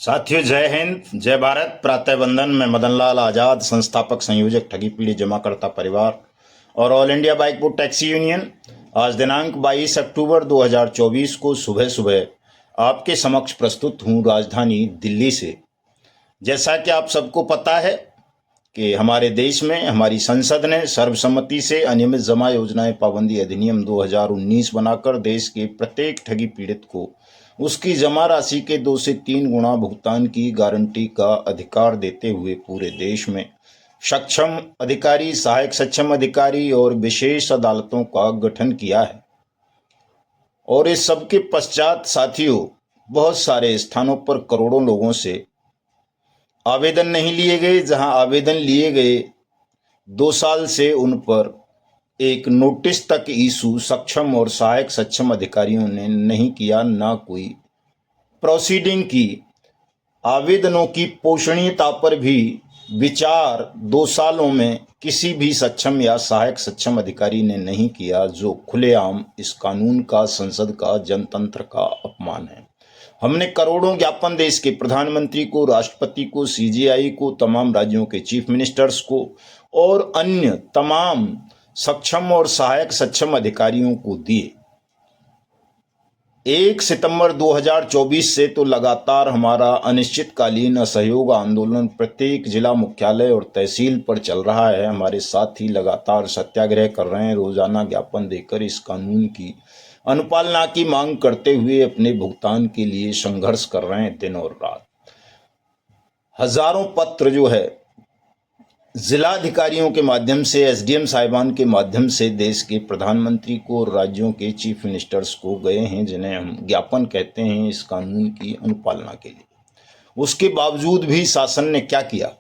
साथियों, जय हिंद, जय भारत। प्रातः वंदन में मदनलाल आजाद, संस्थापक संयोजक ठगी पीढ़ी जमाकर्ता परिवार और ऑल इंडिया बाइकपुर टैक्सी यूनियन। आज दिनांक 22 अक्टूबर 2024 को सुबह सुबह आपके समक्ष प्रस्तुत हूँ राजधानी दिल्ली से। जैसा कि आप सबको पता है कि हमारे देश में हमारी संसद ने सर्वसम्मति से अनियमित जमा योजनाएं पाबंदी अधिनियम 2019 बनाकर देश के प्रत्येक ठगी पीड़ित को उसकी जमा राशि के 2 से 3 गुना भुगतान की गारंटी का अधिकार देते हुए पूरे देश में सक्षम अधिकारी, सहायक सक्षम अधिकारी और विशेष अदालतों का गठन किया है। और इस सब के पश्चात साथियों, बहुत सारे स्थानों पर करोड़ों लोगों से आवेदन नहीं लिए गए। जहां आवेदन लिए गए 2 साल से उन पर एक नोटिस तक इशू सक्षम और सहायक सक्षम अधिकारियों ने नहीं किया, ना कोई प्रोसीडिंग की। आवेदनों की पोषणीयता पर भी विचार 2 सालों में किसी भी सक्षम या सहायक सक्षम अधिकारी ने नहीं किया, जो खुलेआम इस कानून का, संसद का, जनतंत्र का अपमान है। हमने करोड़ों ज्ञापन देश के प्रधानमंत्री को, राष्ट्रपति को, सीजीआई को, तमाम राज्यों के चीफ मिनिस्टर्स को और अन्य तमाम सक्षम और सहायक सक्षम अधिकारियों को दिए। 1 सितंबर 2024 से तो लगातार हमारा अनिश्चितकालीन असहयोग आंदोलन प्रत्येक जिला मुख्यालय और तहसील पर चल रहा है। हमारे साथी लगातार सत्याग्रह कर रहे हैं, रोजाना ज्ञापन देकर इस कानून की अनुपालना की मांग करते हुए अपने भुगतान के लिए संघर्ष कर रहे हैं दिन और रात। हजारों पत्र जो है जिलाधिकारियों के माध्यम से, एसडीएम साहिबान के माध्यम से देश के प्रधानमंत्री को और राज्यों के चीफ मिनिस्टर्स को गए हैं, जिन्हें हम ज्ञापन कहते हैं इस कानून की अनुपालना के लिए। उसके बावजूद भी शासन ने क्या किया?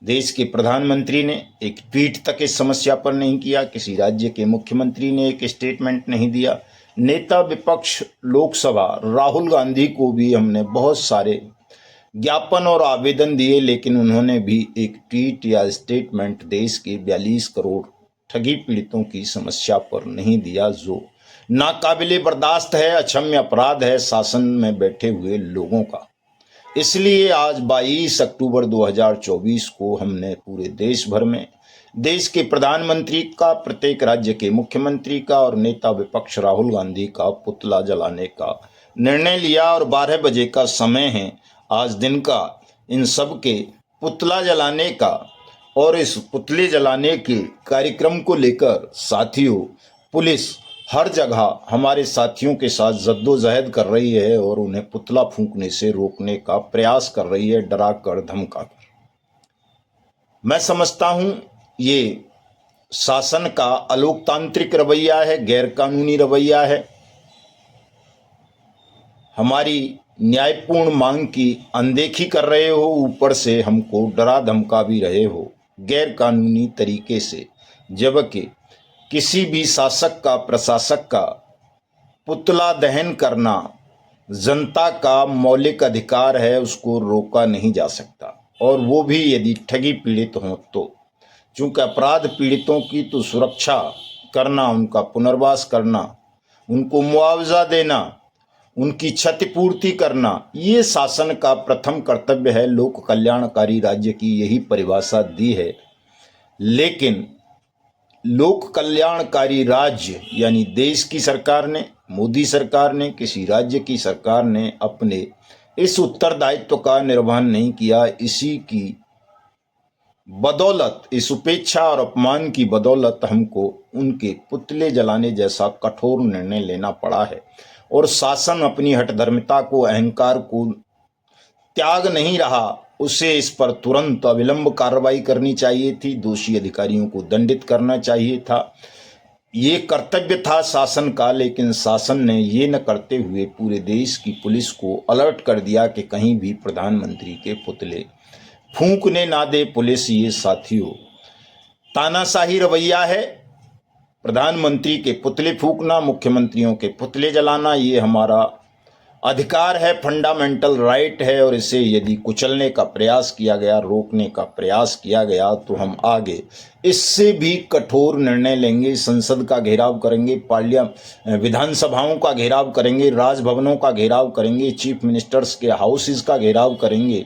देश के प्रधानमंत्री ने एक ट्वीट तक इस समस्या पर नहीं किया, किसी राज्य के मुख्यमंत्री ने एक स्टेटमेंट नहीं दिया। नेता विपक्ष लोकसभा राहुल गांधी को भी हमने बहुत सारे ज्ञापन और आवेदन दिए, लेकिन उन्होंने भी एक ट्वीट या स्टेटमेंट देश के 42 करोड़ ठगी पीड़ितों की समस्या पर नहीं दिया, जो नाकाबिले बर्दाश्त है, अक्षम्य अपराध है शासन में बैठे हुए लोगों का। इसलिए आज 22 अक्टूबर 2024 को हमने पूरे देश भर में देश के प्रधानमंत्री का, प्रत्येक राज्य के मुख्यमंत्री का और नेता विपक्ष राहुल गांधी का पुतला जलाने का निर्णय लिया। और 12 बजे का समय है आज दिन का इन सब के पुतला जलाने का। और इस पुतले जलाने के कार्यक्रम को लेकर साथियों, पुलिस हर जगह हमारे साथियों के साथ जद्दोजहद कर रही है और उन्हें पुतला फूंकने से रोकने का प्रयास कर रही है, डरा कर, धमका कर। मैं समझता हूं ये शासन का अलोकतांत्रिक रवैया है, गैरकानूनी रवैया है। हमारी न्यायपूर्ण मांग की अनदेखी कर रहे हो, ऊपर से हमको डरा धमका भी रहे हो गैरकानूनी तरीके से, जबकि किसी भी शासक का, प्रशासक का पुतला दहन करना जनता का मौलिक अधिकार है, उसको रोका नहीं जा सकता। और वो भी यदि ठगी पीड़ित हों तो, चूंकि अपराध पीड़ितों की तो सुरक्षा करना, उनका पुनर्वास करना, उनको मुआवजा देना, उनकी क्षतिपूर्ति करना, ये शासन का प्रथम कर्तव्य है। लोक कल्याणकारी राज्य की यही परिभाषा दी है। लेकिन लोक कल्याणकारी राज्य यानी देश की सरकार ने, मोदी सरकार ने, किसी राज्य की सरकार ने अपने इस उत्तरदायित्व का निर्वहन नहीं किया। इसी की बदौलत, इस उपेक्षा और अपमान की बदौलत हमको उनके पुतले जलाने जैसा कठोर निर्णय लेना पड़ा है। और शासन अपनी हठधर्मिता को, अहंकार को त्याग नहीं रहा। उसे इस पर तुरंत अविलंब कार्रवाई करनी चाहिए थी, दोषी अधिकारियों को दंडित करना चाहिए था। ये कर्तव्य था शासन का, लेकिन शासन ने ये न करते हुए पूरे देश की पुलिस को अलर्ट कर दिया कि कहीं भी प्रधानमंत्री के पुतले फूंकने ना दे पुलिस। ये साथियों तानाशाही रवैया है। प्रधानमंत्री के पुतले फूंकना, मुख्यमंत्रियों के पुतले जलाना, ये हमारा अधिकार है, फंडामेंटल राइट है, और इसे यदि कुचलने का प्रयास किया गया, रोकने का प्रयास किया गया, तो हम आगे इससे भी कठोर निर्णय लेंगे। संसद का घेराव करेंगे, विधानसभाओं का घेराव करेंगे, राजभवनों का घेराव करेंगे, चीफ मिनिस्टर्स के हाउसेस का घेराव करेंगे,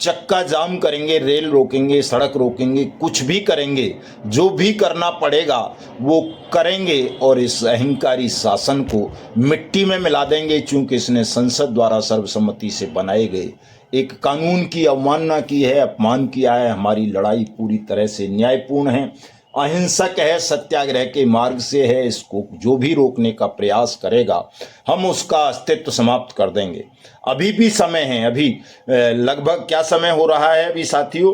चक्का जाम करेंगे, रेल रोकेंगे, सड़क रोकेंगे, कुछ भी करेंगे, जो भी करना पड़ेगा वो करेंगे और इस अहंकारी शासन को मिट्टी में मिला देंगे, क्योंकि इसने संसद द्वारा सर्वसम्मति से बनाए गए एक कानून की अवमानना की है, अपमान किया है। हमारी लड़ाई पूरी तरह से न्यायपूर्ण है, अहिंसक है, सत्याग्रह के मार्ग से है। इसको जो भी रोकने का प्रयास करेगा हम उसका अस्तित्व समाप्त कर देंगे। अभी भी समय है, अभी लगभग क्या समय हो रहा है अभी साथियों,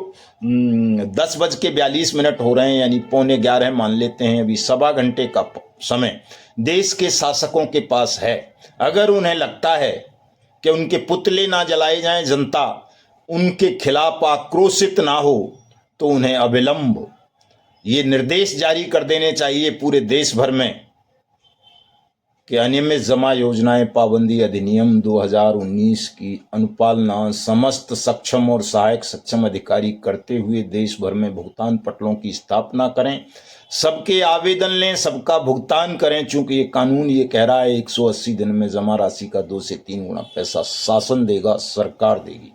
10:42 हो रहे हैं, यानी 10:45 मान लेते हैं। अभी 1.25 घंटे का समय देश के शासकों के पास है। अगर उन्हें लगता है कि उनके पुतले ना जलाए जाएं, जनता उनके खिलाफ आक्रोशित ना हो, तो उन्हें अविलंब ये निर्देश जारी कर देने चाहिए पूरे देश भर में कि अनियमित जमा योजनाएं पाबंदी अधिनियम 2019 की अनुपालना समस्त सक्षम और सहायक सक्षम अधिकारी करते हुए देश भर में भुगतान पटलों की स्थापना करें। सबके आवेदन लें, सबका भुगतान करें, चूंकि ये कानून ये कह रहा है 180 दिन में जमा राशि का 2 से 3 गुना पैसा शासन देगा, सरकार देगी।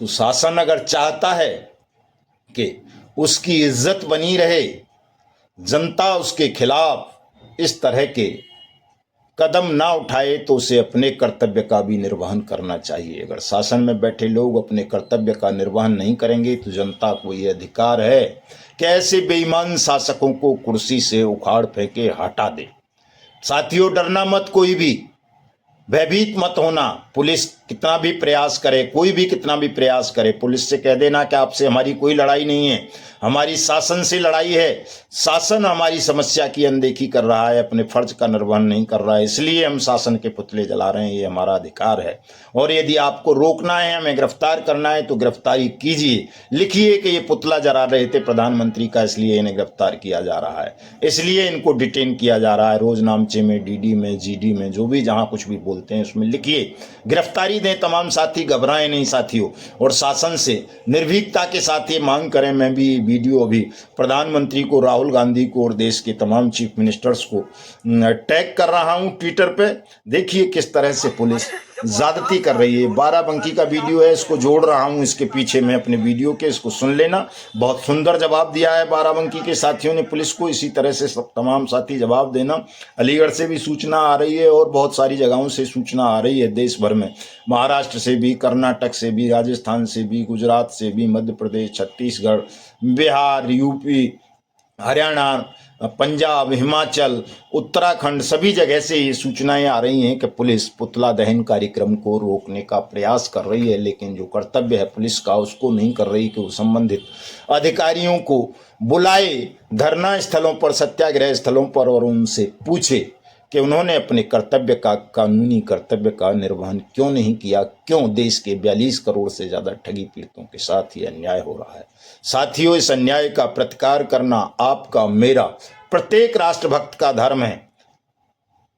तो शासन अगर चाहता है कि उसकी इज्जत बनी रहे, जनता उसके खिलाफ इस तरह के कदम ना उठाए, तो उसे अपने कर्तव्य का भी निर्वहन करना चाहिए। अगर शासन में बैठे लोग अपने कर्तव्य का निर्वहन नहीं करेंगे, तो जनता को ये अधिकार है कि ऐसे बेईमान शासकों को कुर्सी से उखाड़ फेंके, हटा दे। साथियों, डरना मत, कोई भी भयभीत मत होना। पुलिस कितना भी प्रयास करे, कोई भी कितना भी प्रयास करे, पुलिस से कह देना कि आपसे हमारी कोई लड़ाई नहीं है, हमारी शासन से लड़ाई है। शासन हमारी समस्या की अनदेखी कर रहा है, अपने फर्ज का निर्वहन नहीं कर रहा है, इसलिए हम शासन के पुतले जला रहे हैं, ये हमारा अधिकार है। और यदि आपको रोकना है, हमें गिरफ्तार करना है, तो गिरफ्तारी कीजिए। लिखिए कि ये पुतला जला रहे थे प्रधानमंत्री का, इसलिए इन्हें गिरफ्तार किया जा रहा है, इसलिए इनको डिटेन किया जा रहा है। रोज नामचे में, डीडी में, जीडी में, जो भी जहां कुछ भी बोलते हैं उसमें लिखिए, गिरफ्तारी दें। तमाम साथी घबराएं नहीं साथियों, और शासन से निर्भीकता के साथ ये मांग करें। मैं भी वीडियो अभी प्रधानमंत्री को, राहुल गांधी को और देश के तमाम चीफ मिनिस्टर्स को टैग कर रहा हूं ट्विटर पे। देखिए किस तरह से पुलिस ज्यादती कर रही है। बाराबंकी का वीडियो है, इसको जोड़ रहा हूं इसके पीछे में अपने वीडियो के, इसको सुन लेना। बहुत सुंदर जवाब दिया है बाराबंकी के साथियों ने पुलिस को। इसी तरह से सब तमाम साथी जवाब देना। अलीगढ़ से भी सूचना आ रही है और बहुत सारी जगहों से सूचना आ रही है देश भर में, महाराष्ट्र से भी, कर्नाटक से भी, राजस्थान से भी, गुजरात से भी, मध्य प्रदेश, छत्तीसगढ़, बिहार, यूपी, हरियाणा, पंजाब, हिमाचल, उत्तराखंड, सभी जगह से ये सूचनाएं आ रही हैं कि पुलिस पुतला दहन कार्यक्रम को रोकने का प्रयास कर रही है, लेकिन जो कर्तव्य है पुलिस का उसको नहीं कर रही कि वो संबंधित अधिकारियों को बुलाए धरना स्थलों पर, सत्याग्रह स्थलों पर, और उनसे पूछे कि उन्होंने अपने कर्तव्य का, कानूनी कर्तव्य का निर्वहन क्यों नहीं किया, क्यों देश के 42 करोड़ से ज़्यादा ठगी पीड़ितों के साथ ये अन्याय हो रहा है। साथियों, इस अन्याय का प्रतिकार करना आपका, मेरा, प्रत्येक राष्ट्रभक्त का धर्म है।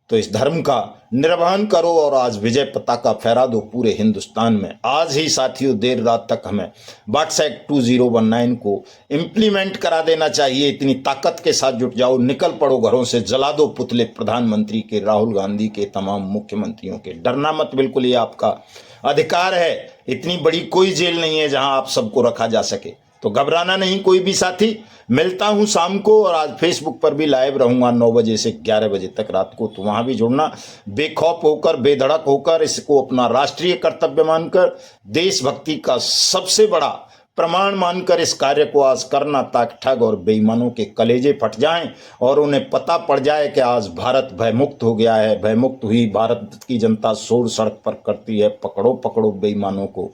तो इस धर्म का निर्वहन करो और आज विजय पताका फहरा दो पूरे हिंदुस्तान में। आज ही साथियों, देर रात तक हमें बाक्स एक्ट 2019 को इम्प्लीमेंट करा देना चाहिए। इतनी ताकत के साथ जुट जाओ, निकल पड़ो घरों से, जला दो पुतले प्रधानमंत्री के, राहुल गांधी के, तमाम मुख्यमंत्रियों के। डरना मत, बिल्कुल ये आपका अधिकार है। इतनी बड़ी कोई जेल नहीं है जहां आप सबको रखा जा सके, तो घबराना नहीं कोई भी साथी। मिलता हूं शाम को, और आज फेसबुक पर भी लाइव रहूंगा 9 बजे से 11 बजे तक रात को, तो वहां भी जुड़ना। बेखौफ होकर, बेधड़क होकर, इसको अपना राष्ट्रीय कर्तव्य मानकर, देशभक्ति का सबसे बड़ा प्रमाण मानकर इस कार्य को आज करना, ताकि ठग और बेईमानों के कलेजे फट जाएं और उन्हें पता पड़ जाए कि आज भारत भयमुक्त हो गया है। भयमुक्त हुई भारत की जनता शोर सड़क पर करती है, पकड़ो पकड़ो बेईमानों को,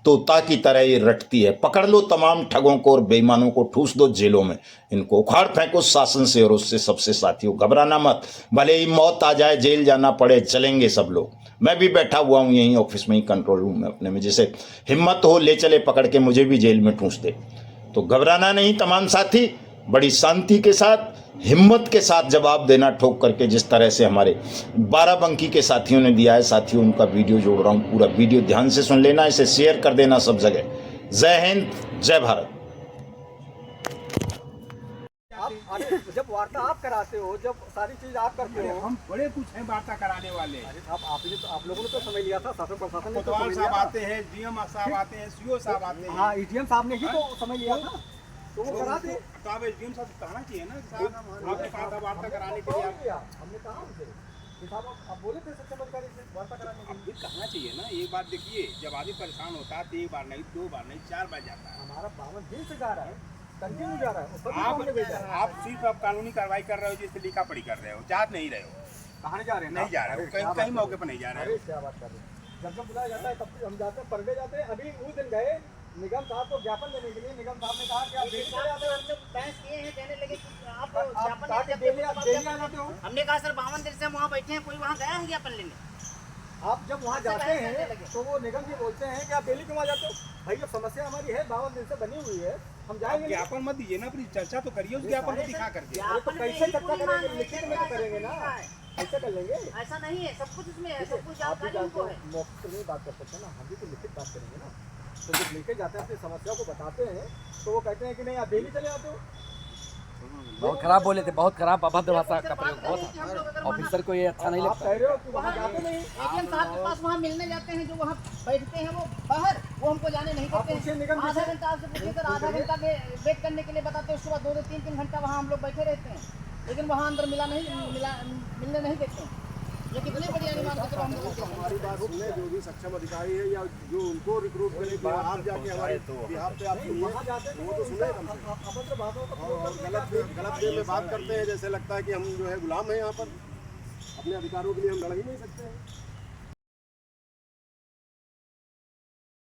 तोता की तरह ये रटती है। पकड़ लो तमाम ठगों को और बेईमानों को, ठूस दो जेलों में, इनको उखाड़ फेंको शासन से और उससे सबसे। साथियों, घबराना मत, भले ही मौत आ जाए, जेल जाना पड़े, चलेंगे सब लोग। मैं भी बैठा हुआ हूं यहीं ऑफिस में ही, कंट्रोल रूम में अपने में, जिसे हिम्मत हो ले चले पकड़ के मुझे भी जेल में ठूस दे। तो घबराना नहीं तमाम साथी, बड़ी शांति के साथ, हिम्मत के साथ जवाब देना ठोक करके, जिस तरह से हमारे बाराबंकी के साथियों ने दिया है। साथियों, उनका वीडियो जोड़ रहा हूँ, पूरा वीडियो ध्यान से सुन लेना, इसे शेयर कर देना सब जगह। जय हिंद, जय भारत। जब वार्ता आप कराते हो, जब सारी चीज आप करते हो, हम बड़े कुछ हैं वार्ता कराने वाले। अरे आप लोगों ने तो समझ लिया था, शासन प्रशासन ने तो कोतवाल समझ साहब लिया आते हैं, डीएम साहब आते हैं, सीओ साहब आते हैं। हाँ, ईटीएम साहब ने ही तो समझ लिया था, तो वो करा दे। तो आप एसडीएम साहब को कहना चाहिए ना, साहब आपने कहा था वार्ता कराने के लिए। हमने कहा उनसे कि साहब आप बोले थे सक्षम अधिकारी से वार्ता कराने के लिए। कहना चाहिए ना। एक बात देखिए, जब आदमी परेशान होता है तो एक बार नहीं, दो बार नहीं, 4 बार जाता है। हमारा 52 दिन से जा रहा है, कंटिन्यू जा रहा है। आप सिर्फ अब कानूनी कार्रवाई कर रहे हो, जिससे लिखा पढ़ी कर रहे हो, चाहत नहीं रहे हो। कहाँ जा रहे हैं? नहीं जा रहे हो, कहीं मौके पर नहीं जा रहे हो। क्या बात कर रहे हैं? जब बुलाया जाता है तब हम जाते हैं, परगे जाते हैं। अभी उस दिन गए निगम साहब को ज्ञापन देने के लिए, निगम साहब ने कहा कि आप डेली चले आते हो। बहस किए हैं, कहने लगे कि आप डेली आ जाते हो। हमने कहा सर 52 दिन से हम वहाँ बैठे हैं, कोई वहाँ गया है ज्ञापन लेने? आप जब वहाँ जाते हैं तो वो निगम जी बोलते हैं कि आप डेली क्यों आ जाते हो? भाई जब समस्या हमारी है 52 दिन से बनी हुई है, हम जाएंगे। ज्ञापन मत दीजिए ना, अपनी चर्चा तो करिए उस ज्ञापन को दिखा करके। तो कैसे चर्चा करेंगे? लिखित में तो करेंगे ना, ऐसे कर लेंगे। ऐसा नहीं है, सब कुछ उसमें है, सब कुछ जानकारी उनको है। मौके पर नहीं बात कर सकते ना, हम भी तो लिखित बात करेंगे ना। तो जब लेके जाते हैं, अपनी समस्या को बताते हैं, तो वो कहते हैं कि नहीं आप डेली चले आते हो। बहुत खराब बोले थे, बहुत खराब अभद्र भाषा का प्रयोग बहुत। ऑफिसर को ये अच्छा नहीं आप लगता। कह रहे हो कि वहाँ जाते नहीं। एटीएम साहब के पास वहाँ मिलने जाते हैं, जो वहाँ बैठते हैं वो बाहर, वो हमको जाने नहीं देते हैं। आधा घंटा आपसे पूछिए सर, आधा घंटा वेट करने के लिए बताते हैं, उसके बाद 2 से 3 घंटा वहाँ हम लोग बैठे रहते हैं, लेकिन वहाँ अंदर मिलने नहीं देते हैं। ये कितने बड़ी अनुमान हम लोग। हमारी बात सुने, जो भी सक्षम अधिकारी है या जो उनको रिक्रूट करेंगे, आप जाके हमारे बिहार पे आप वहाँ जाते हैं वो तो सुने अभद्र भाषाओं का प्रयोग और करते हैं। गलत वे में बात करते हैं, जैसे लगता है कि हम जो है गुलाम हैं यहाँ पर, अपने अधिकारों के लिए हम लड़ ही नहीं सकते हैं।